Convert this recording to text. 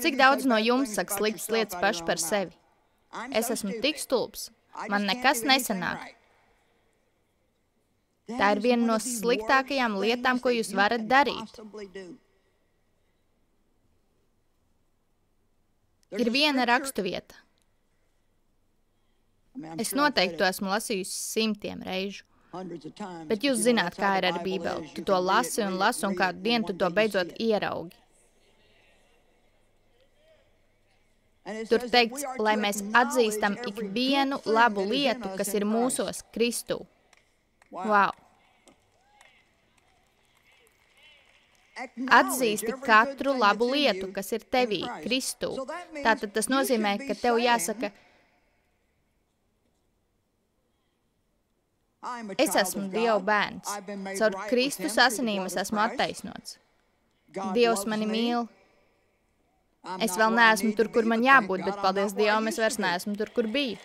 Cik daudz no jums saka sliktas lietas paši par sevi? Es esmu tik stulbs. Man nekas nesanāk. Tā ir viena no sliktākajām lietām, ko jūs varat darīt. Ir viena raksturvieta. Es noteikti to esmu lasījusi simtiem reižu. Bet jūs zināt, kā ir ar Bībeli. Tu to lasi, un kādu dienu tu to beidzot ieraugi. Tur teikts, lai mēs atzīstam ikvienu labu lietu, kas ir mūsos Kristū. Wow! Atzīsti katru labu lietu, kas ir tevī, Kristū. Tātad tas nozīmē, ka tev jāsaka, es esmu Dieva bērns. Caur Kristus asinīm es esmu attaisnots. Dievs mani mīl. Es vēl neesmu tur, kur man jābūt, bet paldies Dievam, es vairs neesmu tur, kur biju.